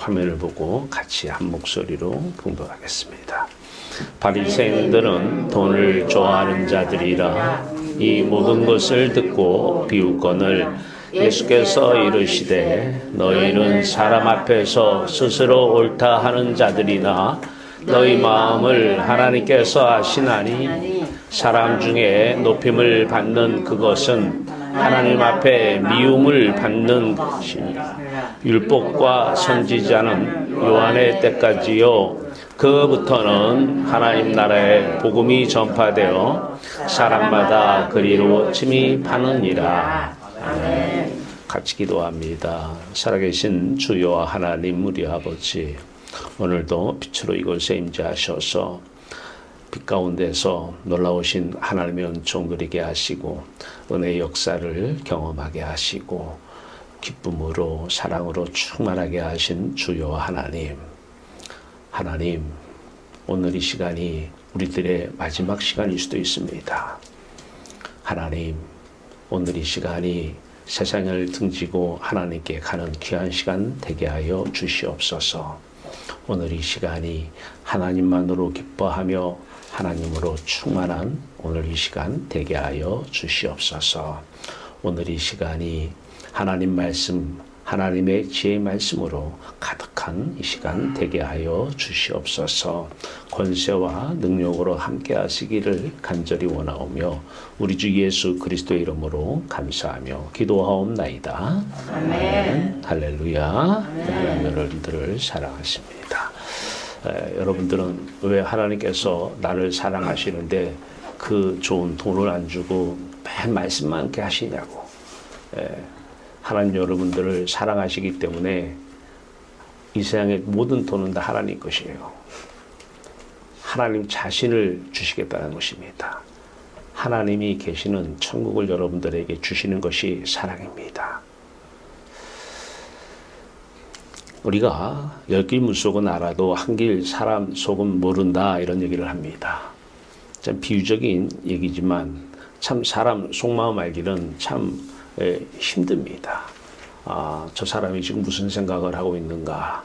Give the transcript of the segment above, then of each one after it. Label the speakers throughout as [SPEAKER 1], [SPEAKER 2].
[SPEAKER 1] 화면을 보고 같이 한 목소리로 봉독하겠습니다. 바리새인들은 돈을 좋아하는 자들이라 이 모든 것을 듣고 비웃거늘 예수께서 이르시되 너희는 사람 앞에서 스스로 옳다 하는 자들이나 너희 마음을 하나님께서 아시나니 사람 중에 높임을 받는 그것은 하나님 앞에 미움을 받는 것이니라. 율법과 선지자는 요한의 때까지요 그부터는 하나님 나라의 복음이 전파되어 사람마다 그리로 침입하느니라. 아멘. 같이 기도합니다. 살아계신 주여 하나님 우리 아버지, 오늘도 빛으로 이곳에 임재하셔서 빛 가운데서 놀라우신 하나님의 은총 누리게 하시고 은혜의 역사를 경험하게 하시고 기쁨으로 사랑으로 충만하게 하신 주여 하나님, 오늘 이 시간이 우리들의 마지막 시간일 수도 있습니다. 하나님, 오늘 이 시간이 세상을 등지고 하나님께 가는 귀한 시간 되게 하여 주시옵소서. 오늘 이 시간이 하나님만으로 기뻐하며 하나님으로 충만한 오늘 이 시간 되게 하여 주시옵소서. 오늘 이 시간이 하나님 말씀, 하나님의 지혜의 말씀으로 가득한 이 시간 되게 하여 주시옵소서. 권세와 능력으로 함께 하시기를 간절히 원하오며 우리 주 예수 그리스도의 이름으로 감사하며 기도하옵나이다. 아멘. 할렐루야. 하나님 여러분들을 사랑하십니다. 여러분들은 왜 하나님께서 나를 사랑하시는데 그 좋은 돈을 안 주고 맨 말씀만 이렇게 하시냐고. 하나님 여러분들을 사랑하시기 때문에 이 세상의 모든 돈은 다 하나님 것이에요. 하나님 자신을 주시겠다는 것입니다. 하나님이 계시는 천국을 여러분들에게 주시는 것이 사랑입니다. 우리가 열 길 물속은 알아도 한 길 사람 속은 모른다 이런 얘기를 합니다. 참 비유적인 얘기지만 참 사람 속마음 알기는 참 힘듭니다. 저 사람이 지금 무슨 생각을 하고 있는가?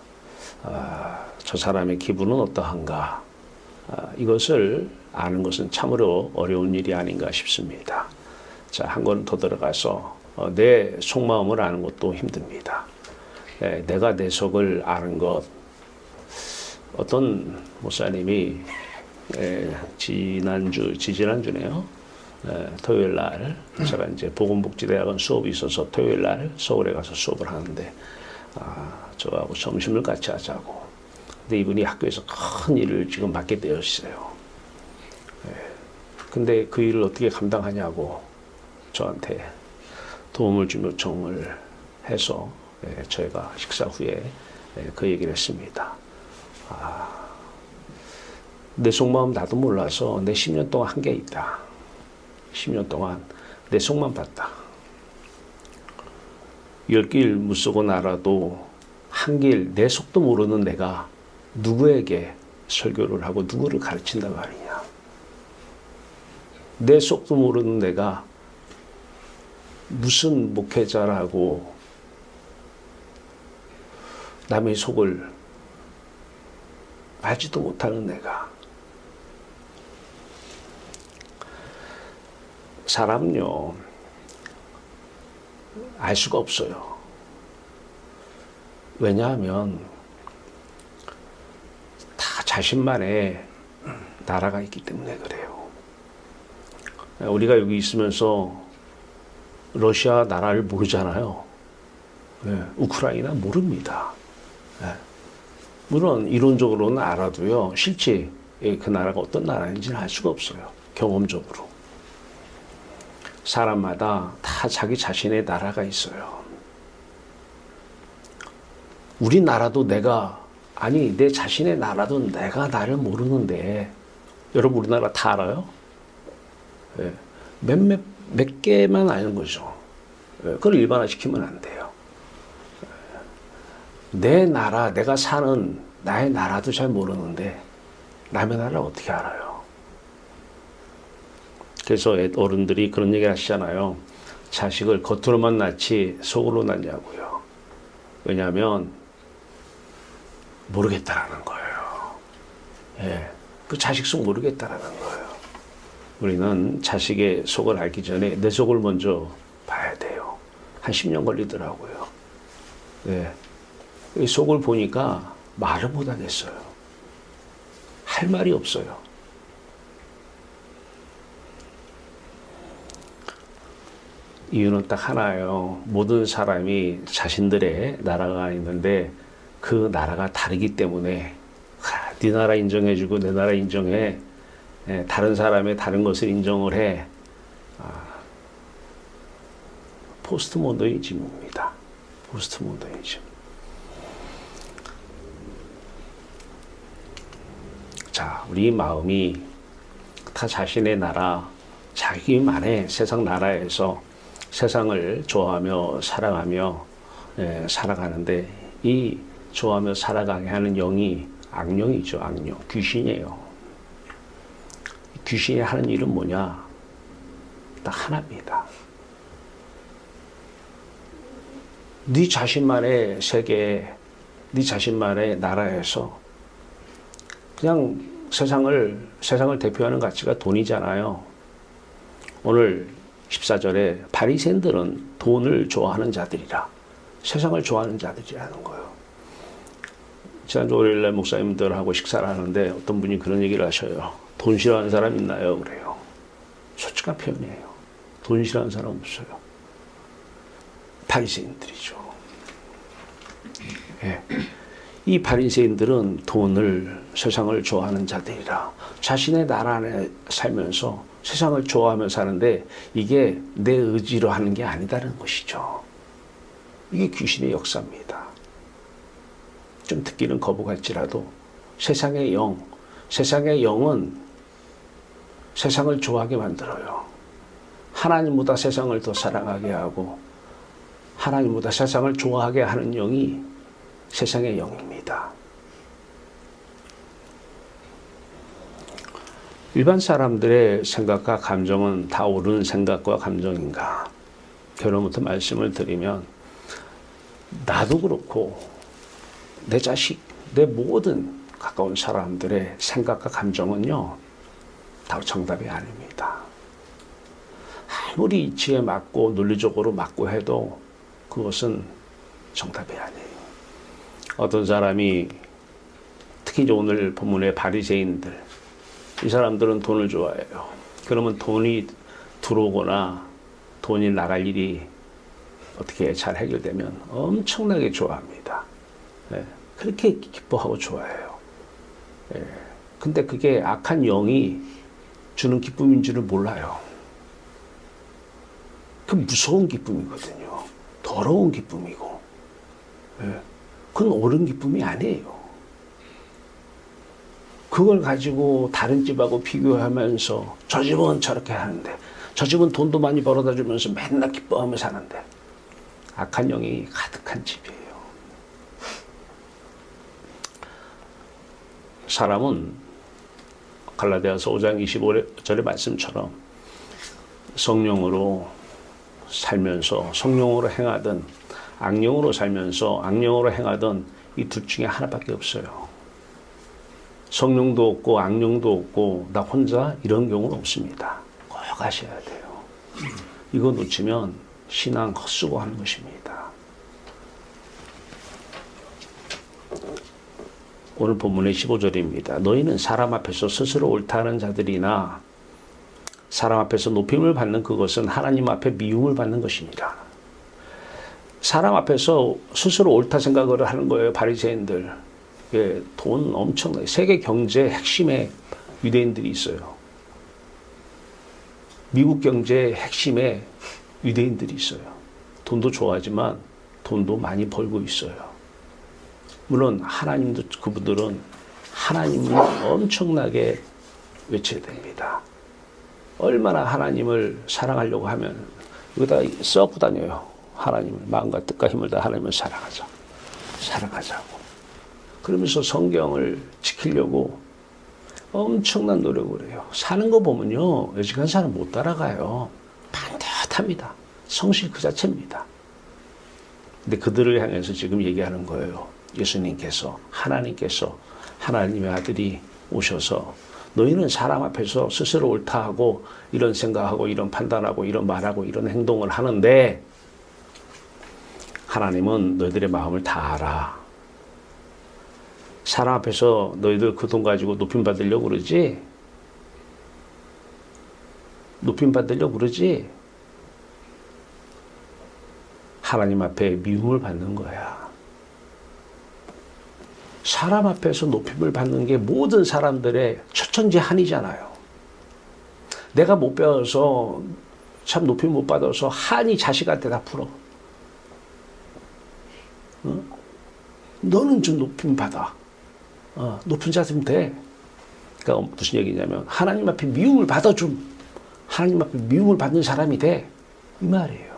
[SPEAKER 1] 저 사람의 기분은 어떠한가? 이것을 아는 것은 참으로 어려운 일이 아닌가 싶습니다. 자, 한 권 더 들어가서 내 속마음을 아는 것도 힘듭니다. 내가 내 속을 아는 것. 어떤 목사님이 지지난주네요. 토요일 날 제가 이제 보건복지대학원 수업이 있어서 토요일 날 서울에 가서 수업을 하는데 저하고 점심을 같이 하자고. 근데 이분이 학교에서 큰 일을 지금 맡게 되어 있어요. 근데 그 일을 어떻게 감당하냐고 저한테 도움을 좀 요청을 해서 저희가 식사 후에 그 얘기를 했습니다. 내 속마음 나도 몰라서 내 10년 동안 한 게 있다. 10년 동안 내 속만 봤다. 열 길 물속은 알아도 한 길 내 속도 모르는 내가 누구에게 설교를 하고 누구를 가르친단 말이냐. 내 속도 모르는 내가 무슨 목회자라고 남의 속을 알지도 못하는 내가. 사람은요, 알 수가 없어요. 왜냐하면 다 자신만의 나라가 있기 때문에 그래요. 우리가 여기 있으면서 러시아 나라를 모르잖아요. 우크라이나 모릅니다. 물론 이론적으로는 알아도요, 실제 그 나라가 어떤 나라인지는 알 수가 없어요. 경험적으로. 사람마다 다 자기 자신의 나라가 있어요. 우리나라도 내 자신의 나라도 내가 나를 모르는데, 여러분 우리나라 다 알아요? 몇 개만 아는 거죠. 그걸 일반화시키면 안 돼요. 내 나라, 내가 사는 나의 나라도 잘 모르는데 남의 나라를 어떻게 알아요? 그래서 어른들이 그런 얘기 하시잖아요. 자식을 겉으로만 낳지 속으로 낳냐고요. 왜냐하면 모르겠다라는 거예요. 예, 그 자식 속 모르겠다라는 거예요. 우리는 자식의 속을 알기 전에 내 속을 먼저 봐야 돼요. 한 10년 걸리더라고요. 예, 이 속을 보니까 말을 못 하겠어요. 할 말이 없어요. 이유는 딱 하나예요. 모든 사람이 자신들의 나라가 있는데 그 나라가 다르기 때문에 네 나라 인정해주고 내 나라 인정해. 다른 사람의 다른 것을 인정을 해. 포스트 모더니즘입니다. 포스트 모더니즘. 자, 우리 마음이 다 자신의 나라, 자기만의 세상 나라에서 세상을 좋아하며 사랑하며 살아가는데 이 좋아하며 살아가게 하는 영이 악령이죠. 악령. 귀신이에요. 귀신이 하는 일은 뭐냐? 딱 하나입니다. 네 자신만의 세계, 네 자신만의 나라에서 그냥 세상을 대표하는 가치가 돈이잖아요. 오늘 14절에 바리새인들은 돈을 좋아하는 자들이라, 세상을 좋아하는 자들이라는 거예요. 지난주 월요일날 목사님들하고 식사를 하는데 어떤 분이 그런 얘기를 하셔요. 돈 싫어하는 사람 있나요? 그래요. 솔직한 표현이에요. 돈 싫어하는 사람 없어요. 바리새인들이죠. 예. 이 바리새인들은 돈을, 세상을 좋아하는 자들이라 자신의 나라 안에 살면서 세상을 좋아하며 사는데 이게 내 의지로 하는 게 아니다는 것이죠. 이게 귀신의 역사입니다. 좀 듣기는 거부 같지라도 세상의 영은 세상을 좋아하게 만들어요. 하나님보다 세상을 더 사랑하게 하고 하나님보다 세상을 좋아하게 하는 영이 세상의 영입니다. 일반 사람들의 생각과 감정은 다 옳은 생각과 감정인가? 결론부터 말씀을 드리면 나도 그렇고 내 자식, 내 모든 가까운 사람들의 생각과 감정은요 다 정답이 아닙니다. 아무리 이치에 맞고 논리적으로 맞고 해도 그것은 정답이 아니에요. 어떤 사람이 특히 이제 오늘 본문의 바리새인들, 이 사람들은 돈을 좋아해요. 그러면 돈이 들어오거나 돈이 나갈 일이 어떻게 잘 해결되면 엄청나게 좋아합니다. 예, 그렇게 기뻐하고 좋아해요. 예, 근데 그게 악한 영이 주는 기쁨인 줄을 몰라요. 그 무서운 기쁨이거든요. 더러운 기쁨이고. 예, 그건 옳은 기쁨이 아니에요. 그걸 가지고 다른 집하고 비교하면서 저 집은 저렇게 하는데 저 집은 돈도 많이 벌어다 주면서 맨날 기뻐하며 사는데 악한 영이 가득한 집이에요. 사람은 갈라디아서 5장 25절의 말씀처럼 성령으로 살면서 성령으로 행하든 악령으로 살면서 악령으로 행하든 이 둘 중에 하나밖에 없어요. 성령도 없고 악령도 없고 나 혼자 이런 경우는 없습니다. 꼭 아셔야 돼요. 이거 놓치면 신앙 헛수고 하는 것입니다. 오늘 본문의 15절입니다. 너희는 사람 앞에서 스스로 옳다는 자들이나 사람 앞에서 높임을 받는 그것은 하나님 앞에 미움을 받는 것이니라. 사람 앞에서 스스로 옳다 생각을 하는 거예요. 바리새인들. 예, 돈 엄청나게 세계 경제 핵심에 유대인들이 있어요. 미국 경제 핵심에 유대인들이 있어요. 돈도 좋아하지만 돈도 많이 벌고 있어요. 물론 하나님도 그분들은 하나님을 엄청나게 외쳐야 됩니다. 얼마나 하나님을 사랑하려고 하면 여기다 써고 다녀요. 하나님을 마음과 뜻과 힘을 다 하나님을 사랑하자고. 그러면서 성경을 지키려고 엄청난 노력을 해요. 사는 거 보면요, 여직한 사람 못 따라가요. 반듯합니다. 성실 그 자체입니다. 근데 그들을 향해서 지금 얘기하는 거예요. 예수님께서, 하나님께서, 하나님의 아들이 오셔서 너희는 사람 앞에서 스스로 옳다 하고 이런 생각하고 이런 판단하고 이런 말하고 이런 행동을 하는데 하나님은 너희들의 마음을 다 알아. 사람 앞에서 너희들 그 돈 가지고 높임 받으려고 그러지? 높임 받으려고 그러지? 하나님 앞에 미움을 받는 거야. 사람 앞에서 높임을 받는 게 모든 사람들의 처천지한이잖아요. 내가 못 배워서 참 높임 못 받아서 한이 자식한테 다 풀어. 너는 좀 높임 받아. 높은 자들면 돼. 그러니까 무슨 얘기냐면 하나님 앞에 미움을 받아줌. 하나님 앞에 미움을 받는 사람이 돼. 이 말이에요.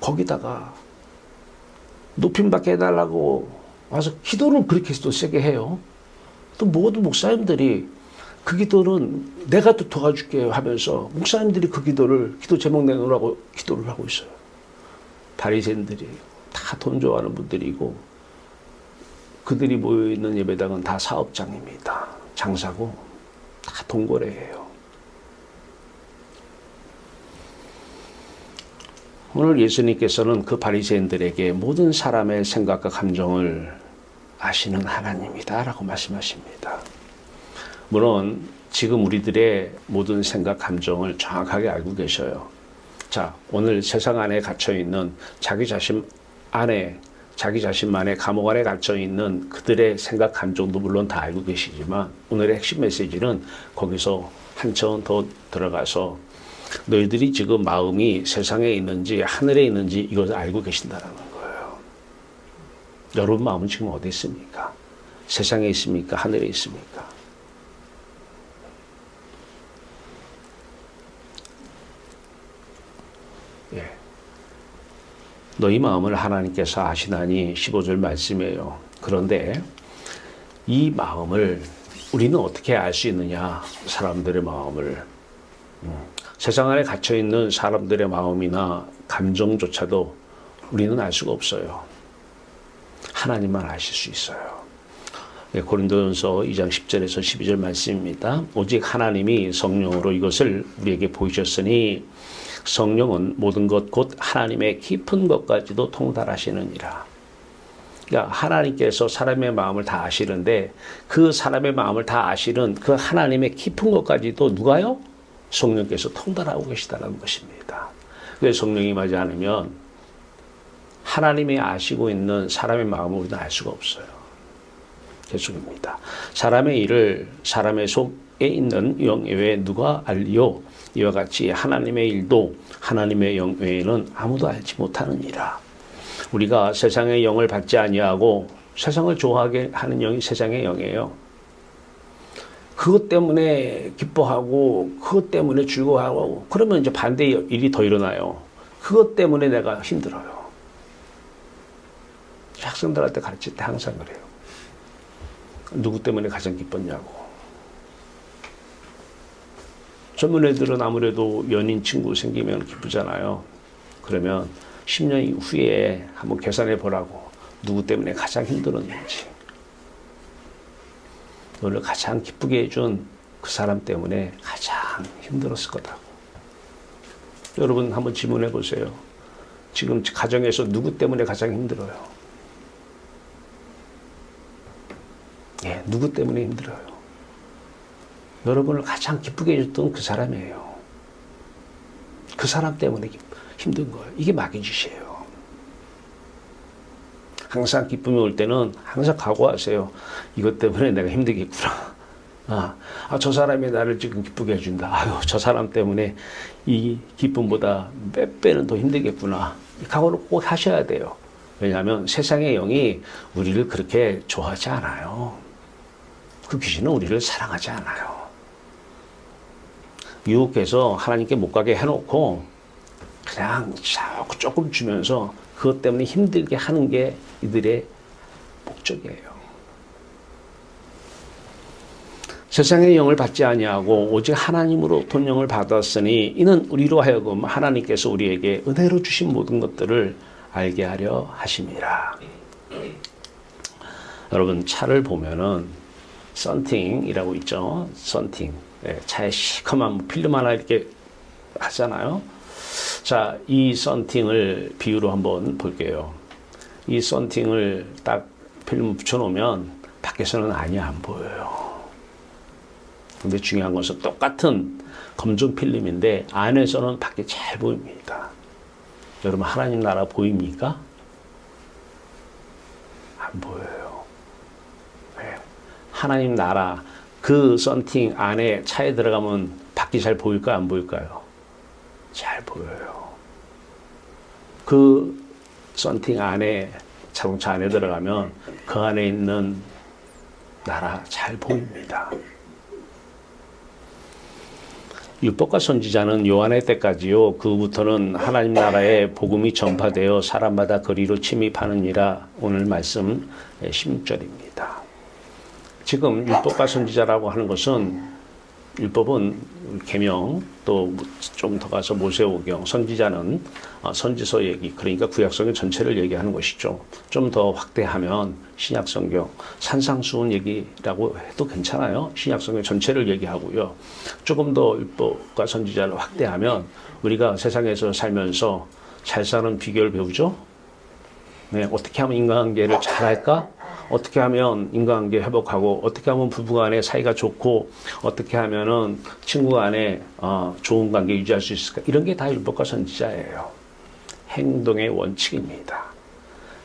[SPEAKER 1] 거기다가 높임 받게 해달라고 와서 기도를 그렇게 또 세게 해요. 또 모든 목사님들이 그 기도는 내가 또 도와줄게 하면서 목사님들이 그 기도를 기도 제목 내놓으라고 기도를 하고 있어요. 바리새인들이 다 돈 좋아하는 분들이고 그들이 모여있는 예배당은 다 사업장입니다. 장사고 다 돈거래예요. 오늘 예수님께서는 그 바리새인들에게 모든 사람의 생각과 감정을 아시는 하나님이다 라고 말씀하십니다. 물론 지금 우리들의 모든 생각, 감정을 정확하게 알고 계셔요. 자, 오늘 세상 안에 갇혀있는 자기 자신만의 감옥 안에 갇혀있는 그들의 생각, 감정도 물론 다 알고 계시지만 오늘의 핵심 메시지는 거기서 한층 더 들어가서 너희들이 지금 마음이 세상에 있는지 하늘에 있는지 이것을 알고 계신다는 거예요. 여러분 마음은 지금 어디 있습니까? 세상에 있습니까? 하늘에 있습니까? 예. 너희 마음을 하나님께서 아시나니 15절 말씀이에요. 그런데 이 마음을 우리는 어떻게 알 수 있느냐? 사람들의 마음을. 세상 안에 갇혀있는 사람들의 마음이나 감정조차도 우리는 알 수가 없어요. 하나님만 아실 수 있어요. 고린도전서 2장 10절에서 12절 말씀입니다. 오직 하나님이 성령으로 이것을 우리에게 보이셨으니 성령은 모든 것 곧 하나님의 깊은 것까지도 통달하시느니라. 그러니까 하나님께서 사람의 마음을 다 아시는데 그 사람의 마음을 다 아시는 그 하나님의 깊은 것까지도 누가요? 성령께서 통달하고 계시다는 것입니다. 그래서 성령이 임하지 않으면 하나님이 아시고 있는 사람의 마음을 우리는 알 수가 없어요. 계속입니다. 사람의 일을 사람의 속에 있는 영 외에 누가 알리요? 이와 같이 하나님의 일도 하나님의 영 외에는 아무도 알지 못하느니라. 우리가 세상의 영을 받지 아니하고 세상을 좋아하게 하는 영이 세상의 영이에요. 그것 때문에 기뻐하고 그것 때문에 즐거워하고 그러면 이제 반대의 일이 더 일어나요. 그것 때문에 내가 힘들어요. 학생들한테 가르칠 때 항상 그래요. 누구 때문에 가장 기뻤냐고. 젊은 애들은 아무래도 연인 친구 생기면 기쁘잖아요. 그러면 10년 후에 한번 계산해 보라고. 누구 때문에 가장 힘들었는지. 너를 가장 기쁘게 해준 그 사람 때문에 가장 힘들었을 거다고. 여러분 한번 질문해 보세요. 지금 가정에서 누구 때문에 가장 힘들어요? 예, 누구 때문에 힘들어요? 여러분을 가장 기쁘게 해줬던 그 사람이에요. 그 사람 때문에 힘든 거예요. 이게 마귀 짓이에요. 항상 기쁨이 올 때는 항상 각오하세요. 이것 때문에 내가 힘들겠구나. 저 사람이 나를 지금 기쁘게 해준다. 아유, 저 사람 때문에 이 기쁨보다 몇 배는 더 힘들겠구나. 이 각오를 꼭 하셔야 돼요. 왜냐하면 세상의 영이 우리를 그렇게 좋아하지 않아요. 그 귀신은 우리를 사랑하지 않아요. 유혹해서 하나님께 못 가게 해놓고 그냥 조금 주면서 그것 때문에 힘들게 하는 게 이들의 목적이에요. 세상의 영을 받지 아니하고 오직 하나님으로부터 영을 받았으니 이는 우리로 하여금 하나님께서 우리에게 은혜로 주신 모든 것들을 알게 하려 하심이라. 여러분 차를 보면은 썬팅이라고 있죠. 썬팅. 네, 차에 시커먼 필름 하나 이렇게 하잖아요. 자, 이 썬팅을 비유로 한번 볼게요. 이 썬팅을 딱 필름 붙여놓으면 밖에서는 안이 안 보여요. 근데 중요한 것은 똑같은 검정 필름인데 안에서는 밖에 잘 보입니다. 여러분 하나님 나라 보입니까? 안 보여요. 네. 하나님 나라 그 썬팅 안에 차에 들어가면 밖이 잘 보일까요? 안 보일까요? 잘 보여요. 그 썬팅 안에 자동차 안에 들어가면 그 안에 있는 나라 잘 보입니다. 율법과 선지자는 요한의 때까지요. 그부터는 하나님 나라의 복음이 전파되어 사람마다 거리로 침입하느니라. 오늘 말씀 16절입니다. 지금 율법과 선지자라고 하는 것은 율법은 계명 또 좀 더 가서 모세오경, 선지자는 선지서 얘기, 그러니까 구약성경 전체를 얘기하는 것이죠. 좀 더 확대하면 신약성경, 산상수훈 얘기라고 해도 괜찮아요. 신약성경 전체를 얘기하고요. 조금 더 율법과 선지자를 확대하면 우리가 세상에서 살면서 잘 사는 비결을 배우죠. 네, 어떻게 하면 인간관계를 잘할까? 어떻게 하면 인간관계 회복하고, 어떻게 하면 부부간에 사이가 좋고, 어떻게 하면은 친구간에 좋은 관계 유지할 수 있을까? 이런 게 다 율법과 선지자예요. 행동의 원칙입니다.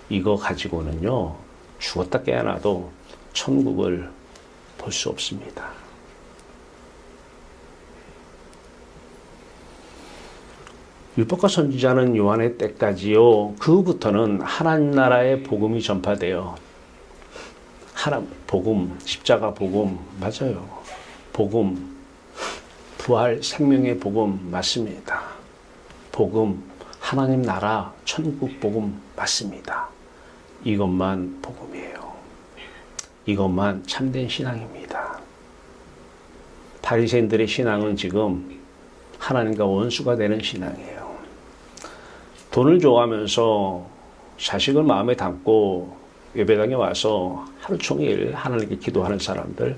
[SPEAKER 1] 이거 가지고는요, 죽었다 깨어나도 천국을 볼 수 없습니다. 율법과 선지자는 요한의 때까지요. 그부터는 하나님 나라의 복음이 전파되어 복음, 십자가 복음 맞아요. 복음, 부활 생명의 복음 맞습니다. 복음, 하나님 나라 천국 복음 맞습니다. 이것만 복음이에요. 이것만 참된 신앙입니다. 바리새인들의 신앙은 지금 하나님과 원수가 되는 신앙이에요. 돈을 좋아하면서 자식을 마음에 담고 예배당에 와서 하루 종일 하나님께 기도하는 사람들,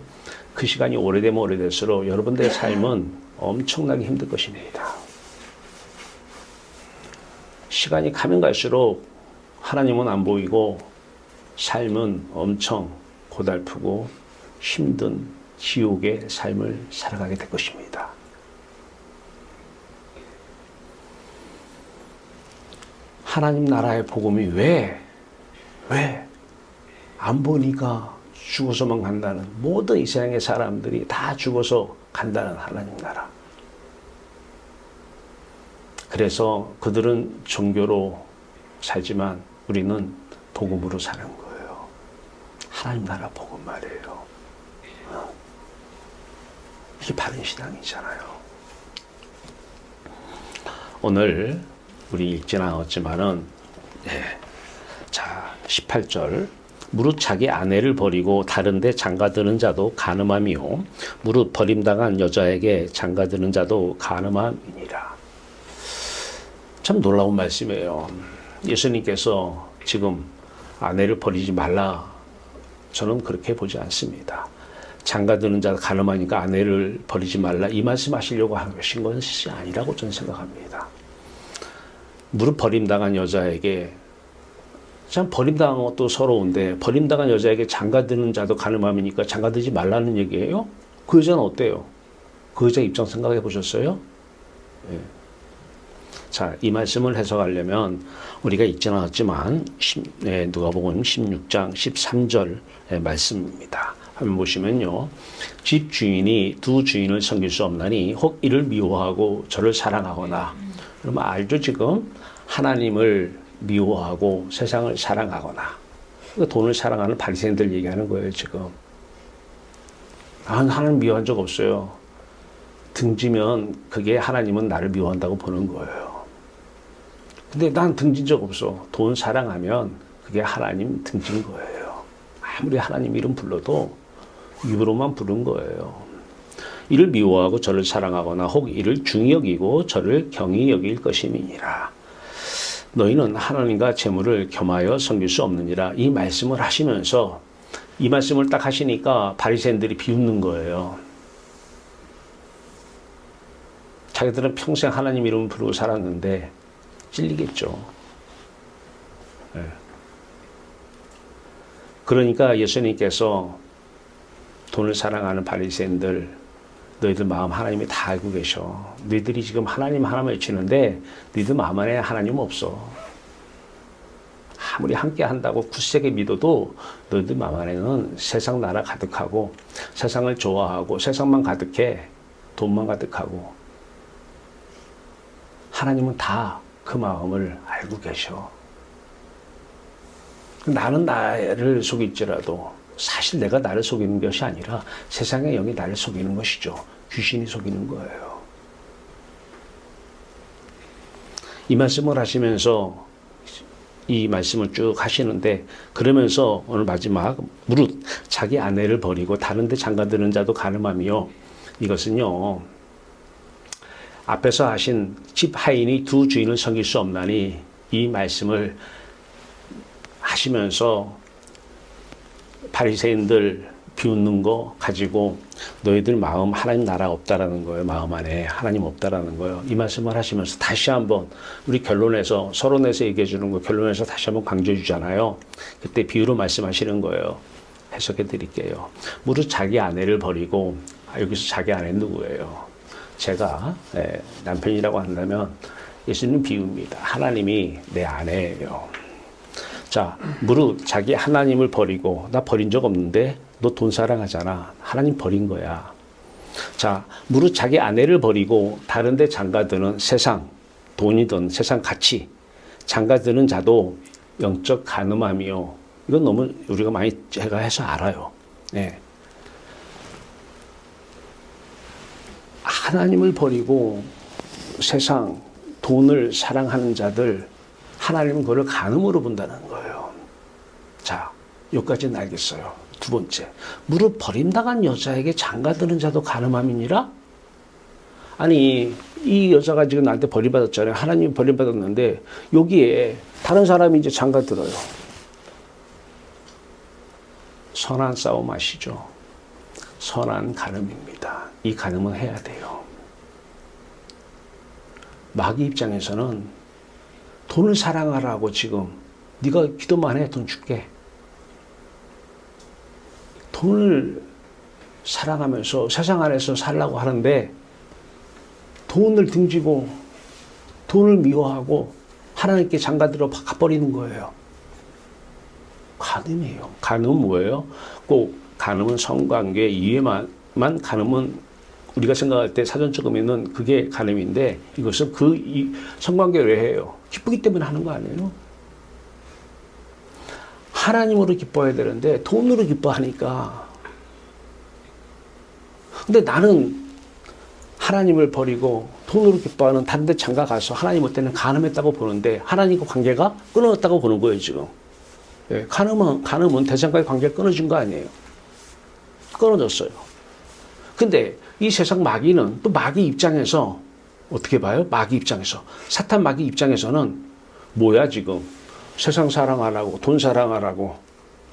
[SPEAKER 1] 그 시간이 오래되면 오래될수록 여러분들의 삶은 엄청나게 힘들 것입니다. 시간이 가면 갈수록 하나님은 안 보이고 삶은 엄청 고달프고 힘든 지옥의 삶을 살아가게 될 것입니다. 하나님 나라의 복음이 왜 안 보니까 죽어서만 간다는, 모든 이 세상의 사람들이 다 죽어서 간다는 하나님 나라. 그래서 그들은 종교로 살지만 우리는 복음으로 사는 거예요. 하나님 나라 복음 말이에요. 이게 바른 신앙이잖아요. 오늘 우리 읽지는 않았지만은, 자, 18절. 무릇 자기 아내를 버리고 다른데 장가드는 자도 간음함이요, 무릇 버림당한 여자에게 장가드는 자도 간음함이니라. 참 놀라운 말씀이에요. 예수님께서 지금 아내를 버리지 말라, 저는 그렇게 보지 않습니다. 장가드는 자 간음하니까 아내를 버리지 말라, 이 말씀하시려고 하신 것이 아니라고 저는 생각합니다. 무릇 버림당한 여자에게, 참 버림당한 것도 서러운데 버림당한 여자에게 장가드는 자도 간음함이니까 장가들지 말라는 얘기예요? 그 여자는 어때요? 그 여자 입장 생각해 보셨어요? 네. 자, 이 말씀을 해석하려면 우리가 읽지는 않았지만 누가복음 16장 13절 말씀입니다. 한번 보시면요, 집 주인이 두 주인을 섬길 수 없나니 혹 이를 미워하고 저를 사랑하거나, 그러면 알죠? 지금 하나님을 미워하고 세상을 사랑하거나, 돈을 사랑하는 바리새인들 얘기하는 거예요. 지금 하나님 미워한 적 없어요. 등지면 그게 하나님은 나를 미워한다고 보는 거예요. 근데 난 등진 적 없어. 돈 사랑하면 그게 하나님 등진 거예요. 아무리 하나님 이름 불러도 입으로만 부른 거예요. 이를 미워하고 저를 사랑하거나 혹 이를 중히 여기고 저를 경히 여길 것임이니라. 너희는 하나님과 재물을 겸하여 섬길 수 없느니라. 이 말씀을 하시면서 이 말씀을 딱 하시니까 바리새인들이 비웃는 거예요. 자기들은 평생 하나님 이름 부르고 살았는데 찔리겠죠. 네. 그러니까 예수님께서 돈을 사랑하는 바리새인들, 너희들 마음 하나님이 다 알고 계셔. 너희들이 지금 하나님 하나만 외치는데 너희들 마음 안에 하나님 없어. 아무리 함께 한다고 굳세게 믿어도 너희들 마음 안에는 세상 나라 가득하고 세상을 좋아하고 세상만 가득해. 돈만 가득하고. 하나님은 다 그 마음을 알고 계셔. 나는 나를 속일지라도 사실 내가 나를 속이는 것이 아니라 세상의 영이 나를 속이는 것이죠. 귀신이 속이는 거예요. 이 말씀을 하시면서 이 말씀을 쭉 하시는데 그러면서 오늘 마지막 무릇 자기 아내를 버리고 다른 데 장가드는 자도 가늠하며 이것은요. 앞에서 하신 집 하인이 두 주인을 섬길 수 없나니 이 말씀을 하시면서 바리새인들 비웃는 거 가지고 너희들 마음 하나님 나라 없다라는 거예요. 마음 안에 하나님 없다라는 거예요. 이 말씀을 하시면서 다시 한번 우리 결론에서 서론에서 얘기해 주는 거 결론에서 다시 한번 강조해 주잖아요. 그때 비유로 말씀하시는 거예요. 해석해 드릴게요. 무릇 자기 아내를 버리고 여기서 자기 아내 누구예요? 제가 남편이라고 한다면 예수님 비유입니다. 하나님이 내 아내예요. 자, 무릇 자기 하나님을 버리고 나 버린 적 없는데 너 돈 사랑하잖아. 하나님 버린 거야. 자, 무릇 자기 아내를 버리고 다른 데 장가드는 세상, 돈이든 세상 가치, 장가드는 자도 영적 간음함이요. 이건 너무 우리가 많이 제가 해서 알아요. 네. 하나님을 버리고 세상, 돈을 사랑하는 자들, 하나님은 그걸 간음으로 본다는 거예요. 자, 여기까지는 알겠어요. 두 번째, 무릇 버림당한 여자에게 장가드는 자도 간음함이니라? 아니, 이 여자가 지금 나한테 버림받았잖아요. 하나님이 버림받았는데 여기에 다른 사람이 이제 장가들어요. 선한 싸움 아시죠? 선한 간음입니다. 이 간음은 해야 돼요. 마귀 입장에서는 돈을 사랑하라고 지금 네가 기도만 해 돈 줄게. 돈을 사랑하면서 세상 안에서 살라고 하는데 돈을 등지고 돈을 미워하고 하나님께 장가들어 가버리는 거예요. 간음이에요. 간음은 뭐예요? 꼭 간음은 성관계 이외만 간음은 우리가 생각할 때 사전적으로는 그게 간음인데 이것은 성관계 외에요. 기쁘기 때문에 하는 거 아니에요? 하나님으로 기뻐해야 되는데 돈으로 기뻐하니까. 근데 나는 하나님을 버리고 돈으로 기뻐하는 다른 데 장가 가서 하나님 올 때는 간음했다고 보는데 하나님과 관계가 끊어졌다고 보는 거예요, 지금. 예, 간음은 대상과의 관계가 끊어진 거 아니에요. 끊어졌어요. 근데 이 세상 마귀는 또 마귀 입장에서 어떻게 봐요? 마귀 입장에서. 사탄 마귀 입장에서는 뭐야 지금. 세상 사랑 안 하고 돈 사랑 안 하고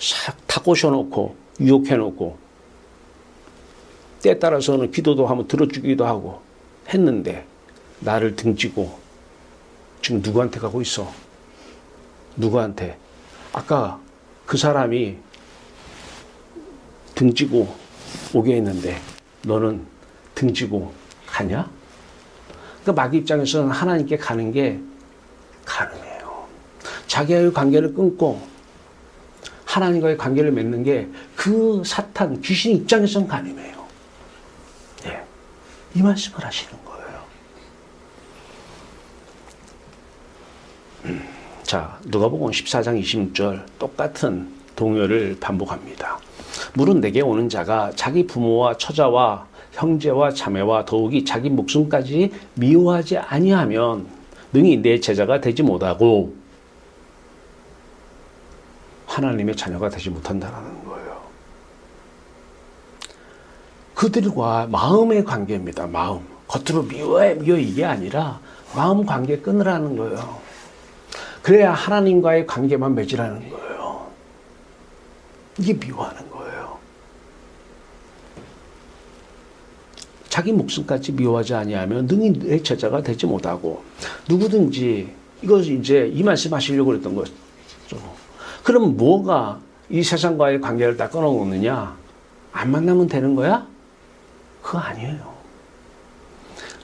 [SPEAKER 1] 싹 다 꼬셔놓고 유혹해놓고 때에 따라서는 기도도 한번 들어주기도 하고 했는데 나를 등지고 지금 누구한테 가고 있어? 누구한테? 아까 그 사람이 등지고 오게 했는데 너는 등지고 가냐? 그러니까 마귀 입장에서는 하나님께 가는 게 가능해요. 자기와의 관계를 끊고 하나님과의 관계를 맺는 게 그 사탄, 귀신 입장에서는 가능해요. 예, 이 말씀을 하시는 거예요. 자, 누가복음 14장 26절 똑같은 동요를 반복합니다. 물은 내게 오는 자가 자기 부모와 처자와 형제와 자매와 더욱이 자기 목숨까지 미워하지 아니하면 능히 내 제자가 되지 못하고 하나님의 자녀가 되지 못한다는 거예요. 그들과 마음의 관계입니다. 마음. 겉으로 미워해 이게 아니라 마음 관계 끊으라는 거예요. 그래야 하나님과의 관계만 맺으라는 거예요. 이게 미워하는 거예요. 자기 목숨까지 미워하지 아니하면 능히 내 제자가 되지 못하고, 누구든지 이거 이제 이 말씀 하시려고 그랬던 거죠. 그럼 뭐가 이 세상과의 관계를 다 끊어놓느냐? 안 만나면 되는 거야? 그거 아니에요.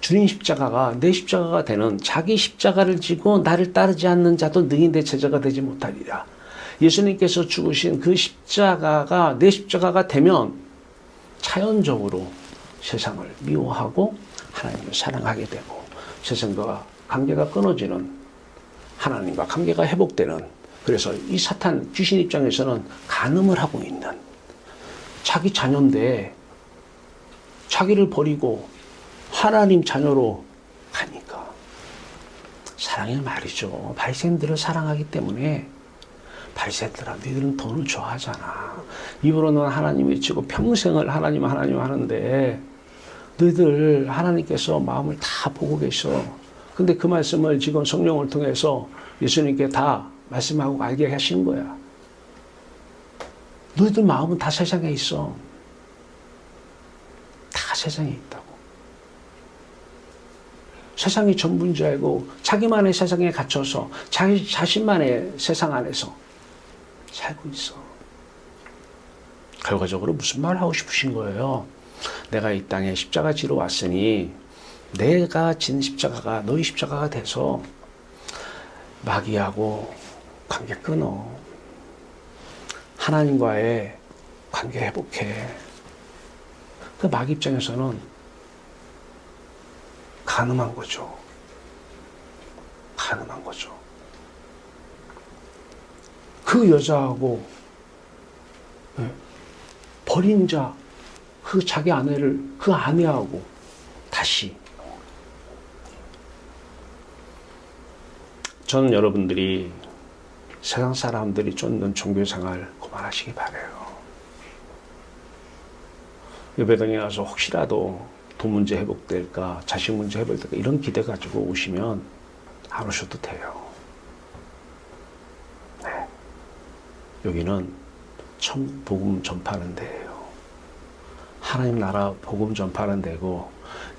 [SPEAKER 1] 주님 십자가가 내 십자가가 되는, 자기 십자가를 지고 나를 따르지 않는 자도 능히 내 제자가 되지 못하리라. 예수님께서 죽으신 그 십자가가 내 십자가가 되면 자연적으로 세상을 미워하고 하나님을 사랑하게 되고, 세상과 관계가 끊어지는, 하나님과 관계가 회복되는, 그래서 이 사탄 귀신 입장에서는 간음을 하고 있는, 자기 자녀인데 자기를 버리고 하나님 자녀로 가니까, 사랑의 말이죠. 바리새인들을 사랑하기 때문에. 바리새인들아, 너희들은 돈을 좋아하잖아. 입으로는 하나님 외치고 평생을 하나님 하는데 너희들 하나님께서 마음을 다 보고 계셔. 근데 그 말씀을 지금 성령을 통해서 예수님께 다 말씀하고 알게 하신 거야. 너희들 마음은 다 세상에 있어. 다 세상에 있다고. 세상이 전부인 줄 알고 자기만의 세상에 갇혀서 자기 자신만의 세상 안에서 살고 있어. 결과적으로 무슨 말 하고 싶으신 거예요? 내가 이 땅에 십자가 지러 왔으니 내가 진 십자가가 너희 십자가가 돼서 마귀하고 관계 끊어. 하나님과의 관계 회복해. 그 마귀 입장에서는 간음한 거죠. 간음한 거죠. 그 여자하고 버린 자, 그 자기 아내를, 그 아내하고 다시. 저는 여러분들이 세상 사람들이 쫓는 종교생활 그만하시기 바라요. 예배당에 가서 혹시라도 돈 문제 회복될까, 자식 문제 회복될까 이런 기대 가지고 오시면 안 오셔도 돼요. 네. 여기는 참 복음 전파하는 데예요. 하나님 나라 복음 전파하는 데고,